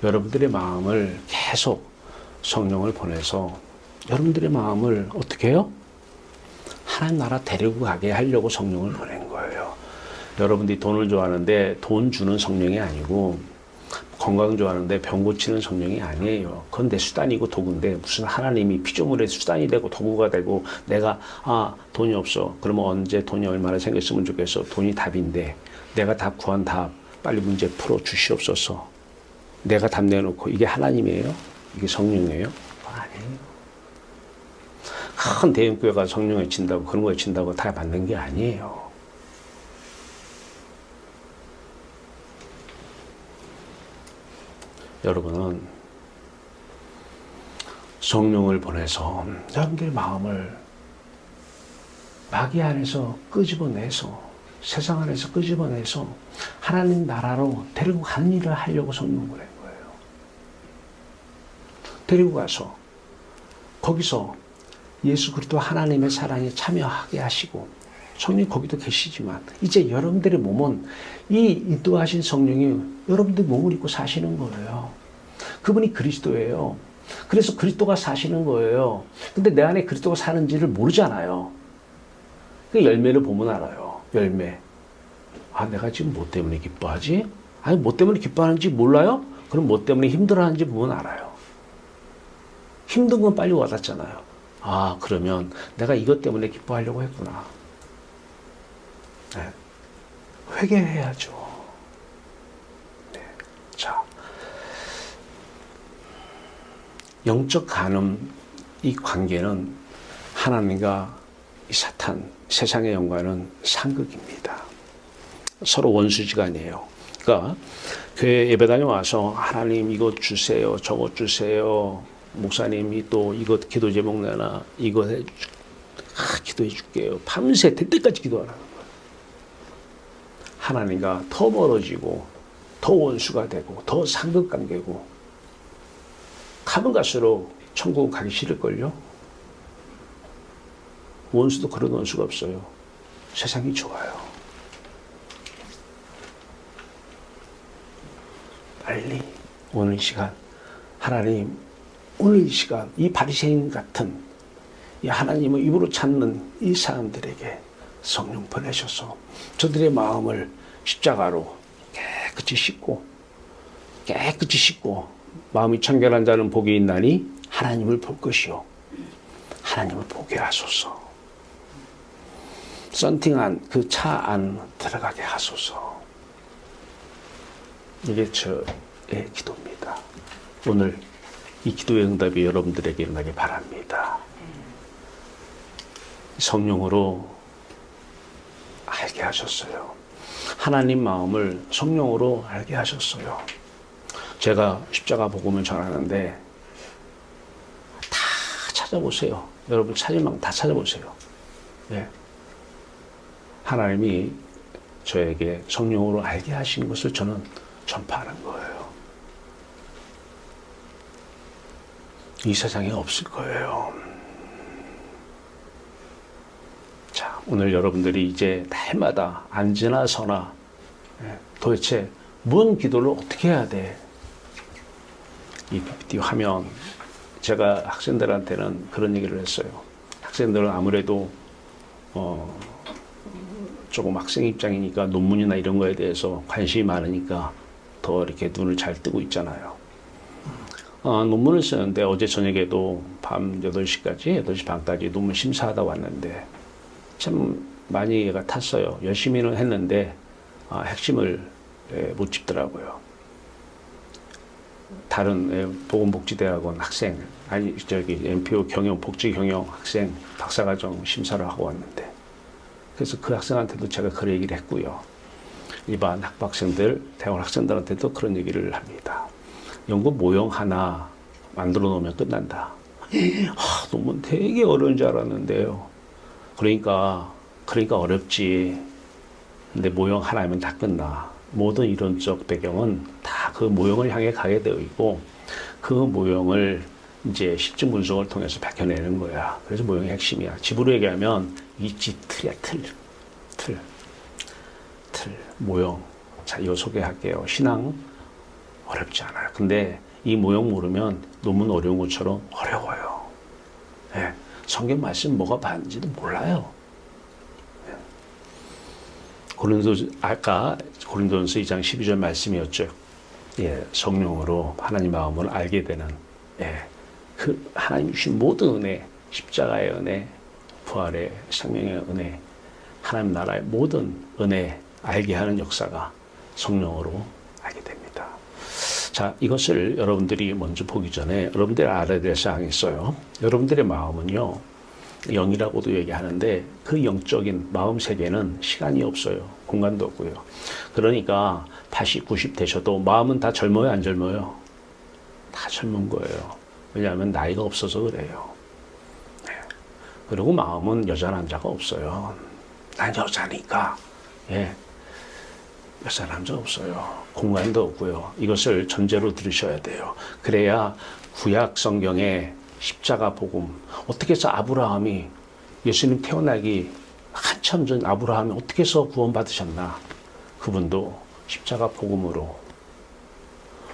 [SPEAKER 1] 여러분들의 마음을 계속 성령을 보내서 여러분들의 마음을 어떻게 해요? 하나님 나라 데리고 가게 하려고 성령을 보낸 거예요. 여러분들이 돈을 좋아하는데 돈 주는 성령이 아니고, 건강 좋아하는데 병 고치는 성령이 아니에요. 그건 내 수단이고 도구인데, 무슨 하나님이 피조물의 수단이 되고 도구가 되고, 내가 돈이 없어. 그러면 언제 돈이 얼마나 생겼으면 좋겠어. 돈이 답인데 내가 답 구한 답 빨리 문제 풀어 주시옵소서. 내가 답 내놓고 이게 하나님이에요? 이게 성령이에요? 아니에요. 큰 대형교회가 성령 외친다고 그런 거 외친다고 다 받는 게 아니에요. 여러분은 성령을 보내서 여러분들의 마음을 마귀 안에서 끄집어내서, 세상 안에서 끄집어내서 하나님 나라로 데리고 가는 일을 하려고 성령을 보낸 거예요. 데리고 가서 거기서 예수 그리스도 하나님의 사랑에 참여하게 하시고, 성령이 거기도 계시지만 이제 여러분들의 몸은 이 인도하신 성령이 여러분들 몸을 입고 사시는 거예요. 그분이 그리스도예요. 그래서 그리스도가 사시는 거예요. 근데 내 안에 그리스도가 사는지를 모르잖아요. 그 열매를 보면 알아요. 열매. 내가 지금 뭐 때문에 기뻐하지? 아니, 뭐 때문에 기뻐하는지 몰라요? 그럼 뭐 때문에 힘들어하는지 보면 알아요. 힘든 건 빨리 와닿잖아요. 그러면 내가 이것 때문에 기뻐하려고 했구나. 네. 회개해야죠. 네. 자, 영적 간음, 이 관계는 하나님과 이 사탄, 세상의 영과는 상극입니다. 서로 원수지간이에요. 그러니까 교회 예배당에 와서 하나님 이것 주세요, 저것 주세요. 목사님이 또 이것 기도 제목 내나 이거 기도해 줄게요. 밤새 될 때까지 기도하라는 거예요. 하나님과 더 멀어지고 더 원수가 되고 더 상극관계고, 가면 갈수록 천국 가기 싫을걸요. 원수도 걸어놓을 수가 없어요. 세상이 좋아요. 빨리 오늘 이 시간 하나님, 오늘 이 시간 이 바리새인 같은 이 하나님을 입으로 찾는 이 사람들에게 성령 보내셔서 저들의 마음을 십자가로 깨끗이 씻고 마음이 청결한 자는 복이 있나니 하나님을 볼 것이요 하나님을 보게 하소서. 썬팅한 그 차 안 들어가게 하소서. 이게 저의 기도입니다. 오늘 이 기도의 응답이 여러분들에게 일어나기 바랍니다. 성령으로 알게 하셨어요. 하나님 마음을 성령으로 알게 하셨어요. 제가 십자가 복음을 전하는데 다 찾아보세요. 여러분 찾을만 다 찾아보세요. 예. 하나님이 저에게 성령으로 알게 하신 것을 저는 전파하는 거예요. 이 세상에 없을 거예요. 자, 오늘 여러분들이 이제 날마다 앉으나 서나 도대체 뭔 기도를 어떻게 해야 돼? 이 PPT 화면, 제가 학생들한테는 그런 얘기를 했어요. 학생들은 아무래도 조금 학생 입장이니까 논문이나 이런 거에 대해서 관심이 많으니까 더 이렇게 눈을 잘 뜨고 있잖아요. 논문을 쓰는데 어제 저녁에도 밤 8시까지, 8시 반까지 논문 심사하다 왔는데 참 많이 얘가 탔어요. 열심히는 했는데 핵심을 못 짚더라고요. 다른 보건복지대학원 학생, 아니 저기 MPO 경영, 복지경영 학생 박사과정 심사를 하고 왔는데, 그래서 그 학생한테도 제가 그런 얘기를 했고요. 일반 학부학생들, 대학원 학생들한테도 그런 얘기를 합니다. 연구 모형 하나 만들어 놓으면 끝난다. 논문 되게 어려운 줄 알았는데요. 그러니까 어렵지. 근데 모형 하나면 다 끝나. 모든 이론적 배경은 다 그 모형을 향해 가게 되어 있고, 그 모형을 이제 실증 분석을 통해서 밝혀내는 거야. 그래서 모형의 핵심이야. 집으로 얘기하면 이지 틀이야, 틀. 모형. 자, 이거 소개할게요. 신앙 어렵지 않아요. 근데 이 모형 모르면 논문 어려운 것처럼 어려워요. 예. 성경 말씀 뭐가 맞는지도 몰라요. 아까 고린도전서 2장 12절 말씀이었죠. 예, 성령으로 하나님 마음을 알게 되는, 그 하나님 주신 모든 은혜, 십자가의 은혜, 부활의 생명의 은혜, 하나님 나라의 모든 은혜 알게 하는 역사가 성령으로 알게 됩니다. 자, 이것을 여러분들이 먼저 보기 전에 여러분들이 알아야 될 사항이 있어요. 여러분들의 마음은요, 영이라고도 얘기하는데 그 영적인 마음 세계는 시간이 없어요. 공간도 없고요. 그러니까 80, 90 되셔도 마음은 다 젊어요, 안 젊어요? 다 젊은 거예요. 왜냐하면 나이가 없어서 그래요. 네. 그리고 마음은 여자, 남자가 없어요. 난 여자니까. 예. 여자, 남자 없어요. 공간도 없고요. 이것을 전제로 들으셔야 돼요. 그래야 구약 성경에 십자가 복음, 어떻게 해서 아브라함이 예수님 태어나기 한참 전 아브라함이 어떻게 해서 구원받으셨나? 그분도 십자가 복음으로,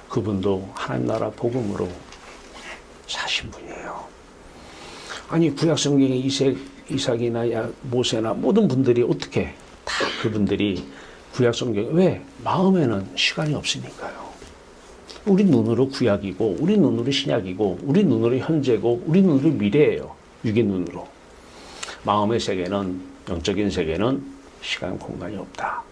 [SPEAKER 1] 그분도 하나님 나라 복음으로 사신 분이에요. 아니 구약 성경에 이삭이나 모세나 모든 분들이 어떻게 다 그분들이 구약 성경에 왜? 마음에는 시간이 없으니까요. 우리 눈으로 구약이고, 우리 눈으로 신약이고, 우리 눈으로 현재고, 우리 눈으로 미래예요. 육의 눈으로. 마음의 세계는, 영적인 세계는 시간, 공간이 없다.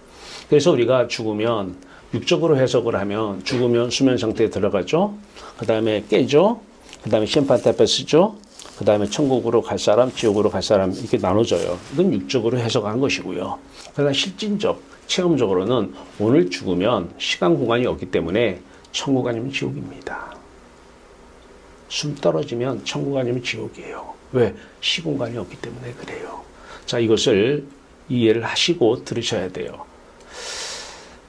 [SPEAKER 1] 그래서 우리가 죽으면, 육적으로 해석을 하면 죽으면 수면 상태에 들어가죠. 그 다음에 깨죠. 그 다음에 심판대 앞에 서죠. 그 다음에 천국으로 갈 사람, 지옥으로 갈 사람 이렇게 나눠져요. 이건 육적으로 해석한 것이고요. 그러나 실질적, 체험적으로는 오늘 죽으면 시간, 공간이 없기 때문에 천국 아니면 지옥입니다. 숨 떨어지면 천국 아니면 지옥이에요. 왜? 시공간이 없기 때문에 그래요. 자, 이것을 이해를 하시고 들으셔야 돼요.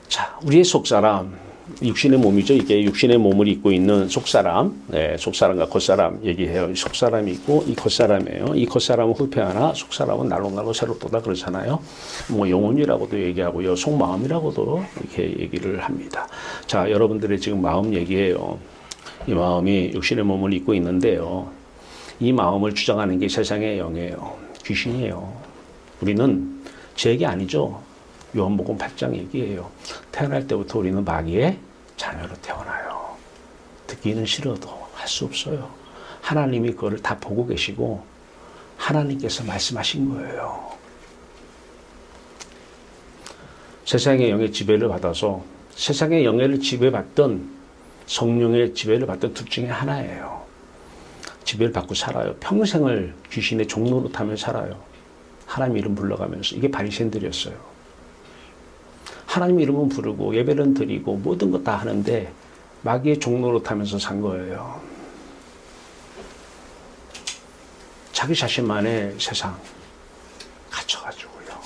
[SPEAKER 1] 자, 우리의 속사람, 육신의 몸이죠. 이게 육신의 몸을 입고 있는 속사람, 네, 속사람과 겉사람 얘기해요. 속사람이 있고 이 겉사람이에요. 이 겉사람은 후패하나 속사람은 날로 새롭도다 그러잖아요. 뭐 영혼이라고도 얘기하고요. 속마음이라고도 이렇게 얘기를 합니다. 자, 여러분들의 지금 마음 얘기예요. 이 마음이 육신의 몸을 입고 있는데요. 이 마음을 주장하는 게 세상의 영이에요. 귀신이에요. 우리는 제 얘기 아니죠. 요한복음 8장 얘기예요. 태어날 때부터 우리는 마귀의 자녀로 태어나요. 듣기는 싫어도 할 수 없어요. 하나님이 그거를 다 보고 계시고 하나님께서 말씀하신 거예요. 세상의 영의 지배를 받아서 세상의 영의 지배받던 성령의 지배를 받던 둘 중에 하나예요. 지배를 받고 살아요. 평생을 귀신의 종로로 타며 살아요. 하나님 이름 불러가면서. 이게 바리새인들이었어요. 하나님 이름은 부르고 예배는 드리고 모든 것 다 하는데 마귀의 종로로 타면서 산 거예요. 자기 자신만의 세상 갇혀가지고요.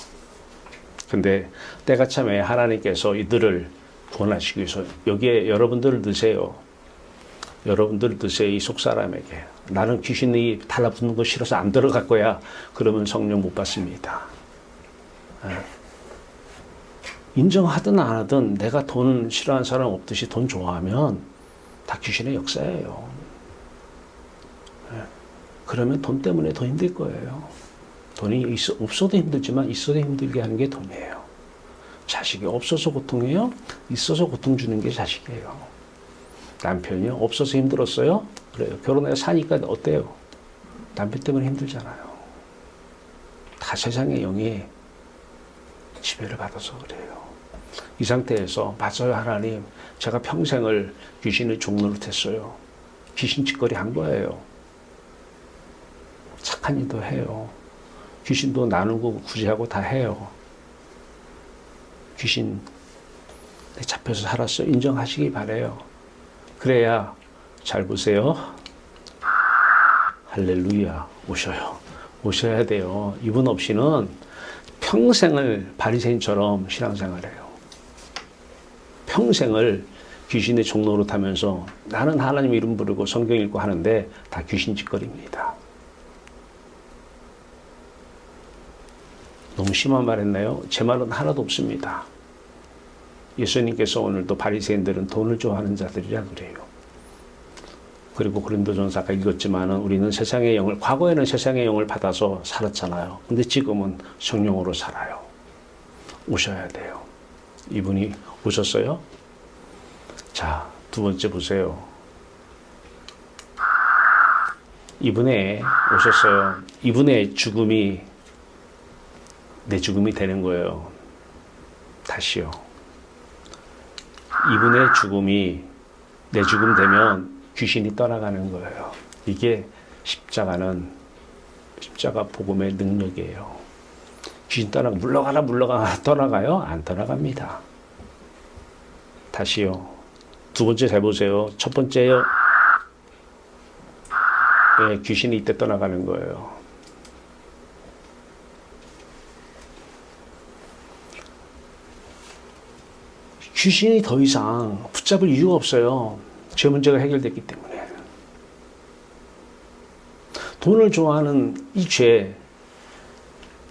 [SPEAKER 1] 근데 때가 참에 하나님께서 이들을 구원하시기 위해서 여기에 여러분들을 넣으세요. 여러분들을 넣으세요. 이 속사람에게. 나는 귀신이 달라붙는 거 싫어서 안 들어갈 거야. 그러면 성령 못 받습니다. 인정하든 안 하든 내가 돈 싫어하는 사람 없듯이 돈 좋아하면 다 귀신의 역사예요. 그러면 돈 때문에 더 힘들 거예요. 돈이 없어도 힘들지만 있어도 힘들게 하는 게 돈이에요. 자식이 없어서 고통해요? 있어서 고통 주는 게 자식이에요. 남편이요? 없어서 힘들었어요? 그래요. 결혼해서 사니까 어때요? 남편 때문에 힘들잖아요. 다 세상의 영이 지배를 받아서 그래요. 이 상태에서 맞아요 하나님. 제가 평생을 귀신의 종로를 탔어요. 귀신 짓거리 한 거예요. 착한 일도 해요. 귀신도 나누고 구제하고 다 해요. 귀신 잡혀서 살았어요. 인정하시기 바래요. 그래야 잘 보세요. 할렐루야. 오셔야 돼요. 이분 없이는 평생을 바리새인처럼 신앙생활해요. 평생을 귀신의 종로로 타면서 나는 하나님 이름 부르고 성경 읽고 하는데 다 귀신 짓거리입니다. 너무 심한 말 했나요? 제 말은 하나도 없습니다. 예수님께서 오늘도 바리새인들은 돈을 좋아하는 자들이라 그래요. 그리고 고린도전서가 읽었지만은 우리는 세상의 영을, 과거에는 세상의 영을 받아서 살았잖아요. 근데 지금은 성령으로 살아요. 오셔야 돼요. 이분이 오셨어요? 자, 두 번째 보세요. 이분의 오셨어요. 이분의 죽음이 내 죽음이 되는 거예요. 다시요. 이분의 죽음이 내 죽음 되면 귀신이 떠나가는 거예요. 이게 십자가 복음의 능력이에요. 귀신 물러가라 떠나가요? 안 떠나갑니다. 다시요. 두 번째 잘 보세요. 첫 번째요. 네, 귀신이 이때 떠나가는 거예요. 귀신이 더 이상 붙잡을 이유가 없어요. 죄 문제가 해결됐기 때문에. 돈을 좋아하는 이 죄,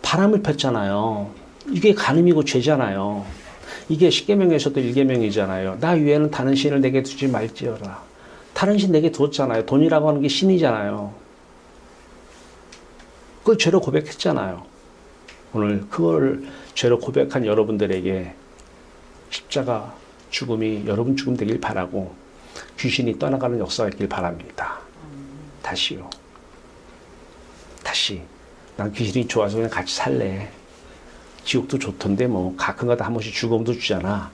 [SPEAKER 1] 바람을 폈잖아요. 이게 간음이고 죄잖아요. 이게 10계명에서도 1계명이잖아요. 나 외에는 다른 신을 내게 두지 말지어라. 다른 신 내게 두었잖아요. 돈이라고 하는 게 신이잖아요. 그걸 죄로 고백했잖아요. 오늘 그걸 죄로 고백한 여러분들에게 십자가 죽음이 여러분 죽음 되길 바라고 귀신이 떠나가는 역사가 있길 바랍니다. 다시요. 다시. 난 귀신이 좋아서 그냥 같이 살래. 지옥도 좋던데 뭐 가끔가다 한 번씩 죽음도 주잖아.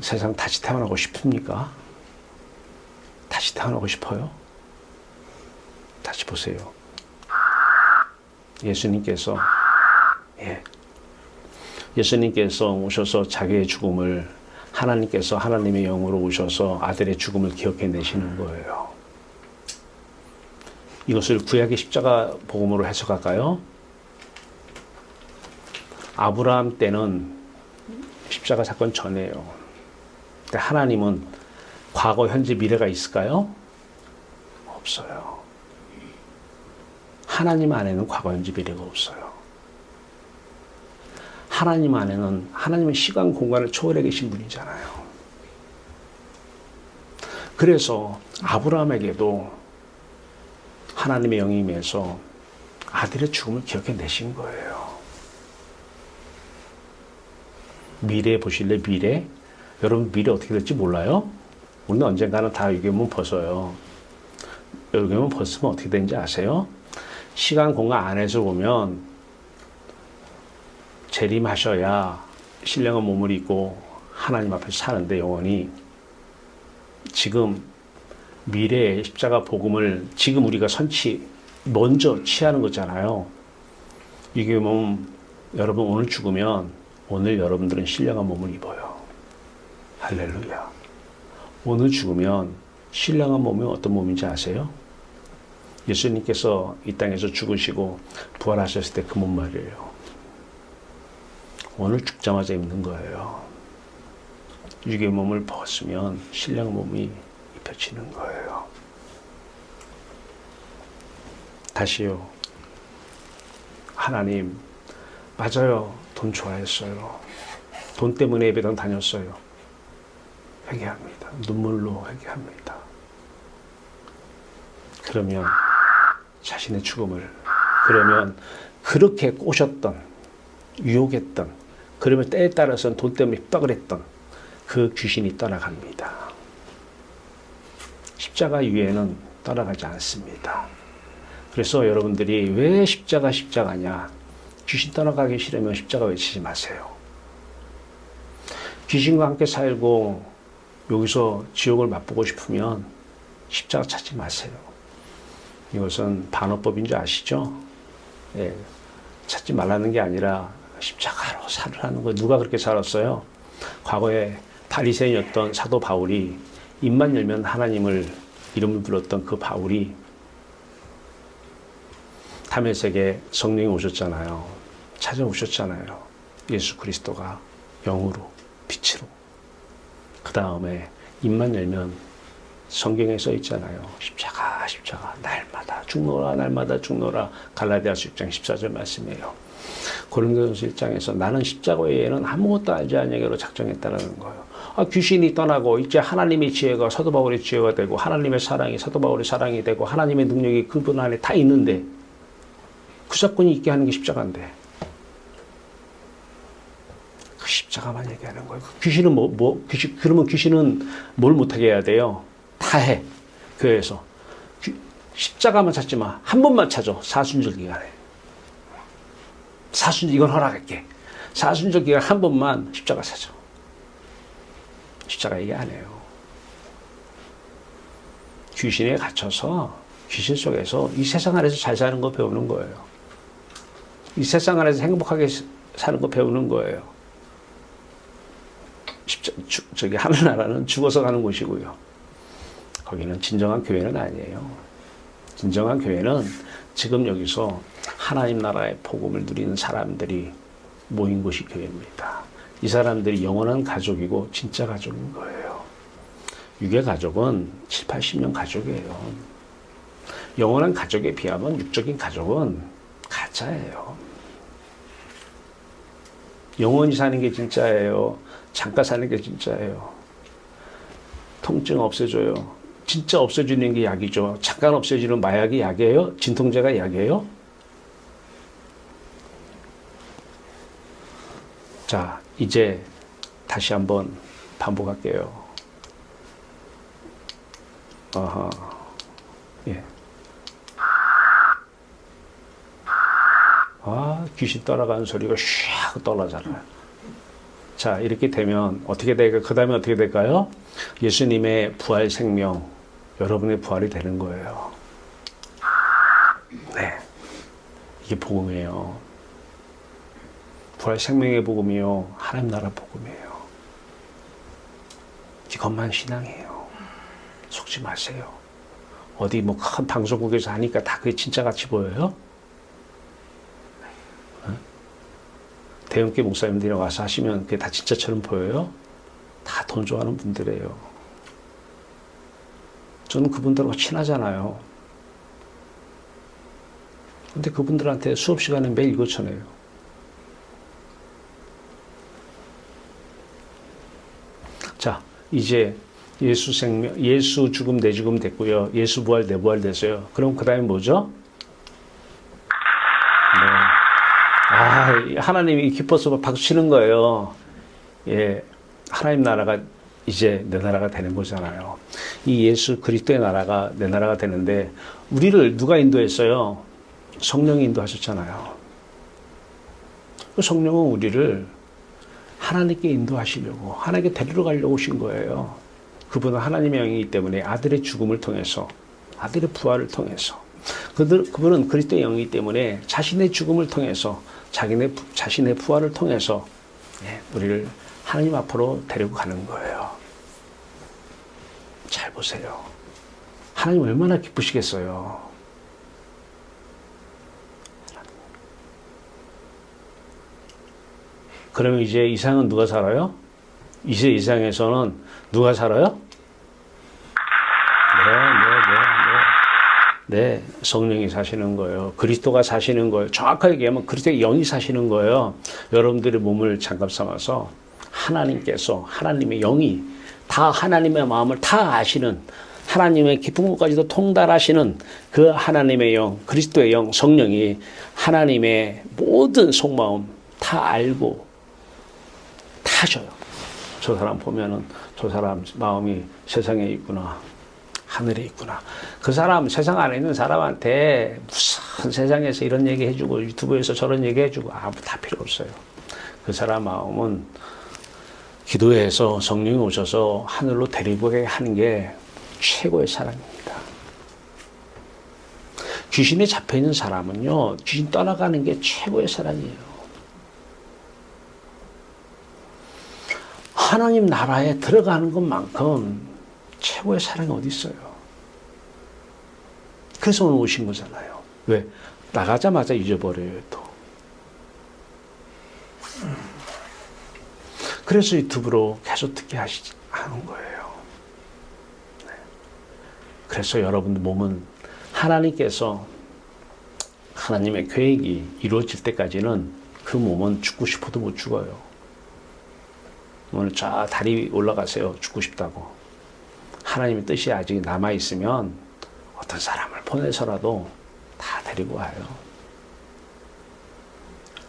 [SPEAKER 1] 세상 다시 태어나고 싶습니까? 다시 태어나고 싶어요? 다시 보세요. 예수님께서 오셔서 자기의 죽음을 하나님께서 하나님의 영으로 오셔서 아들의 죽음을 기억해내시는 거예요. 이것을 구약의 십자가 복음으로 해석할까요? 아브라함 때는 십자가 사건 전이에요. 근데 하나님은 과거, 현재, 미래가 있을까요? 없어요. 하나님 안에는 과거, 현재, 미래가 없어요. 하나님 안에는, 하나님은 시간, 공간을 초월해 계신 분이잖아요. 그래서 아브라함에게도 하나님의 영이 임해서 아들의 죽음을 기억해내신 거예요. 미래 보실래? 미래? 여러분 미래 어떻게 될지 몰라요? 우리는 언젠가는 다 유괴문 벗어요. 유괴문 벗으면 어떻게 되는지 아세요? 시간 공간 안에서 보면 재림하셔야 신령한 몸을 입고 하나님 앞에서 사는데 영원히 지금 미래의 십자가 복음을 지금 우리가 먼저 취하는 거잖아요. 이게 여러분 오늘 죽으면 오늘 여러분들은 신령한 몸을 입어요. 할렐루야. 오늘 죽으면 신령한 몸이 어떤 몸인지 아세요? 예수님께서 이 땅에서 죽으시고 부활하셨을 때 그 몸 말이에요. 오늘 죽자마자 입는 거예요. 육의 몸을 벗으면 신령한 몸이 입혀지는 거예요. 다시요. 하나님, 맞아요. 돈 좋아했어요. 돈 때문에 예배당 다녔어요. 회개합니다. 눈물로 회개합니다. 그러면 자신의 죽음을, 그러면 그렇게 꼬셨던, 유혹했던, 그러면 때에 따라서는 돈 때문에 핍박을 했던 그 귀신이 떠나갑니다. 십자가 위에는 떠나가지 않습니다. 그래서 여러분들이 왜 십자가냐? 귀신 떠나가기 싫으면 십자가 외치지 마세요. 귀신과 함께 살고 여기서 지옥을 맛보고 싶으면 십자가 찾지 마세요. 이것은 반어법인 줄 아시죠? 예, 찾지 말라는 게 아니라 십자가로 살으라는 거예요. 누가 그렇게 살았어요? 과거에 바리새인이었던 사도 바울이 입만 열면 하나님을 이름을 불렀던 그 바울이 다메섹에 성령이 오셨잖아요. 찾아오셨잖아요. 예수 그리스도가 영으로, 빛으로. 그 다음에 입만 열면 성경에 써 있잖아요. 십자가, 십자가, 날마다 죽노라, 날마다 죽노라. 갈라디아서 6장 14절 말씀이에요. 고린도전서 1장에서 나는 십자가 외에는 아무것도 알지 않냐고 작정했다라는 거예요. 귀신이 떠나고 이제 하나님의 지혜가 사도 바울의 지혜가 되고 하나님의 사랑이 사도 바울의 사랑이 되고 하나님의 능력이 그분 안에 다 있는데 그 사건이 있게 하는 게 십자가인데 그 십자가만 얘기하는 거예요. 귀신은 그러면 귀신은 뭘 못하게 해야 돼요? 다 해. 교회에서. 십자가만 찾지 마. 한 번만 찾아. 사순절 기간에. 이건 허락할게. 사순절 기간 한 번만 십자가 찾아. 십자가 얘기 안 해요. 귀신에 갇혀서 귀신 속에서 이 세상 안에서 잘 사는 거 배우는 거예요. 이 세상 안에서 행복하게 사는 거 배우는 거예요. 저기 하늘나라는 죽어서 가는 곳이고요. 거기는 진정한 교회는 아니에요. 진정한 교회는 지금 여기서 하나님 나라의 복음을 누리는 사람들이 모인 곳이 교회입니다. 이 사람들이 영원한 가족이고 진짜 가족인 거예요. 육의 가족은 7, 80년 가족이에요. 영원한 가족에 비하면 육적인 가족은 가짜예요. 영원히 사는 게 진짜예요. 잠깐 사는 게 진짜예요. 통증 없애줘요. 진짜 없애주는 게 약이죠. 잠깐 없애주는 마약이 약이에요? 진통제가 약이에요? 자, 이제 다시 한번 반복할게요. 예. 귀신 따라가는 소리가 슉 떠나잖아요. 자, 이렇게 되면 어떻게 될까요? 그 다음에 어떻게 될까요? 예수님의 부활 생명, 여러분의 부활이 되는 거예요. 네. 이게 복음이에요. 부활 생명의 복음이요. 하나님 나라 복음이에요. 이것만 신앙이에요. 속지 마세요. 어디 뭐 큰 방송국에서 하니까 다 그게 진짜 같이 보여요? 대형교 목사님들이 와서 하시면 그게 다 진짜처럼 보여요? 다 돈 좋아하는 분들이에요. 저는 그분들하고 친하잖아요. 근데 그분들한테 수업 시간에 매일 이거 전해요. 자, 이제 예수 생명, 예수 죽음, 내 죽음 됐고요. 예수 부활, 내 부활 됐어요. 그럼 그 다음에 뭐죠? 하나님이 기뻐서 박수 치는 거예요. 예, 하나님 나라가 이제 내 나라가 되는 거잖아요. 이 예수 그리스도의 나라가 내 나라가 되는데 우리를 누가 인도했어요? 성령이 인도하셨잖아요. 성령은 우리를 하나님께 인도하시려고, 하나님께 데리러 가려고 오신 거예요. 그분은 하나님의 영이기 때문에 아들의 죽음을 통해서, 아들의 부활을 통해서, 그분은 그리스도의 영이기 때문에 자신의 죽음을 통해서, 자신의 부활을 통해서 우리를 하나님 앞으로 데리고 가는 거예요. 잘 보세요. 하나님 얼마나 기쁘시겠어요. 그러면 이제 이 세상은 누가 살아요? 이제 이 세상에서는 누가 살아요? 네, 성령이 사시는 거예요. 그리스도가 사시는 거예요. 정확하게 얘기하면 그리스도의 영이 사시는 거예요. 여러분들의 몸을 장갑 삼아서 하나님께서, 하나님의 영이 다 하나님의 마음을 다 아시는, 하나님의 깊은 곳까지도 통달하시는 그 하나님의 영, 그리스도의 영, 성령이 하나님의 모든 속마음 다 알고 다 아셔요. 저 사람 보면은 저 사람 마음이 세상에 있구나, 하늘에 있구나. 그 사람, 세상 안에 있는 사람한테 무슨 세상에서 이런 얘기 해주고 유튜브에서 저런 얘기 해주고 아무 다 필요 없어요. 그 사람 마음은 기도해서 성령이 오셔서 하늘로 데리고 가게 하는 게 최고의 사랑입니다. 귀신에 잡혀있는 사람은요, 귀신 떠나가는 게 최고의 사랑이에요. 하나님 나라에 들어가는 것만큼 최고의 사랑이 어디 있어요? 그래서 오늘 오신 거잖아요. 왜? 나가자마자 잊어버려요, 또. 그래서 유튜브로 계속 듣게 하는 거예요. 네. 그래서 여러분들 몸은 하나님께서 하나님의 계획이 이루어질 때까지는 그 몸은 죽고 싶어도 못 죽어요. 오늘 저 다리 올라가세요. 죽고 싶다고. 하나님의 뜻이 아직 남아있으면 어떤 사람을 보내서라도 다 데리고 와요.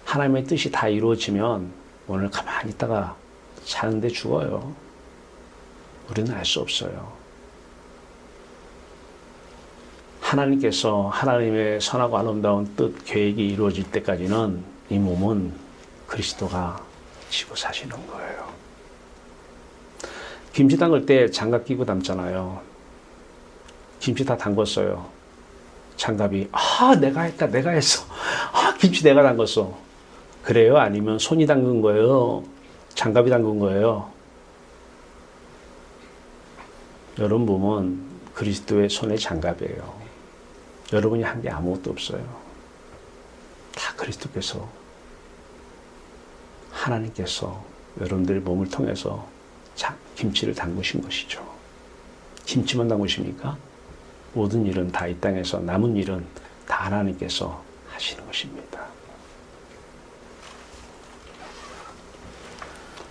[SPEAKER 1] 하나님의 뜻이 다 이루어지면 오늘 가만히 있다가 자는데 죽어요. 우리는 알 수 없어요. 하나님께서 하나님의 선하고 아름다운 뜻, 계획이 이루어질 때까지는 이 몸은 그리스도가 지고 사시는 거예요. 김치 담글 때 장갑 끼고 담잖아요. 김치 다 담궜어요. 장갑이, 내가 했다, 내가 했어. 김치 내가 담궜어. 그래요? 아니면 손이 담근 거예요? 장갑이 담근 거예요? 여러분 몸은 그리스도의 손의 장갑이에요. 여러분이 한 게 아무것도 없어요. 다 그리스도께서, 하나님께서 여러분들의 몸을 통해서 김치를 담그신 것이죠. 김치만 담그십니까? 모든 일은 다 이 땅에서, 남은 일은 다 하나님께서 하시는 것입니다.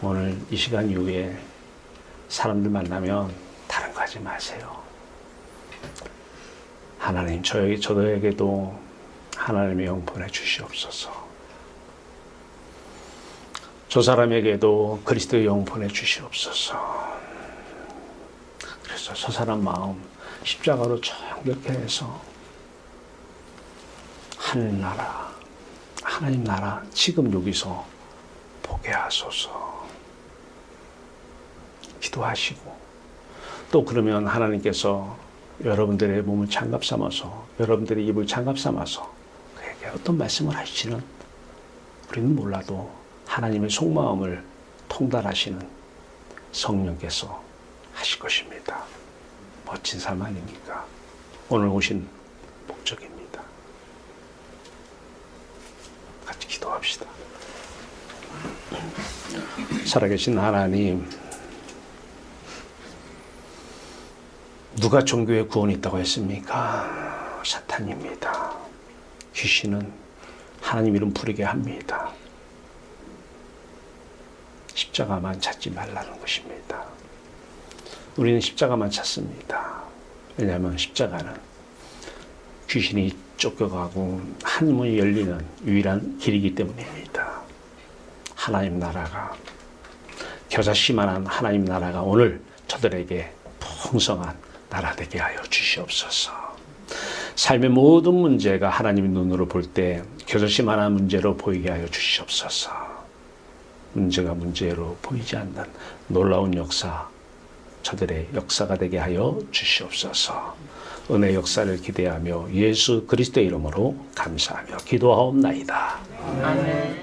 [SPEAKER 1] 오늘 이 시간 이후에 사람들 만나면 다른 거 하지 마세요. 하나님, 저에게도 하나님의 영 보내주시옵소서. 저 사람에게도 그리스도의 영 보내주시옵소서. 그래서 저 사람 마음 십자가로 정결케 해서 하늘나라, 하나님 나라 지금 여기서 보게 하소서. 기도하시고, 또 그러면 하나님께서 여러분들의 몸을 장갑 삼아서, 여러분들의 입을 장갑 삼아서 그에게 어떤 말씀을 하시지는 우리는 몰라도 하나님의 속마음을 통달하시는 성령께서 하실 것입니다. 멋진 삶 아닙니까? 오늘 오신 목적입니다. 같이 기도합시다. 살아계신 하나님, 누가 종교에 구원이 있다고 했습니까? 사탄입니다. 귀신은 하나님 이름 부르게 합니다. 십자가만 찾지 말라는 것입니다. 우리는 십자가만 찾습니다. 왜냐하면 십자가는 귀신이 쫓겨가고 한 문이 열리는 유일한 길이기 때문입니다. 하나님 나라가, 겨자씨만한 하나님 나라가 오늘 저들에게 풍성한 나라 되게 하여 주시옵소서. 삶의 모든 문제가 하나님의 눈으로 볼 때 겨자씨만한 문제로 보이게 하여 주시옵소서. 문제가 문제로 보이지 않는 놀라운 역사, 저들의 역사가 되게 하여 주시옵소서. 은혜 역사를 기대하며 예수 그리스도의 이름으로 감사하며 기도하옵나이다.
[SPEAKER 2] 아멘.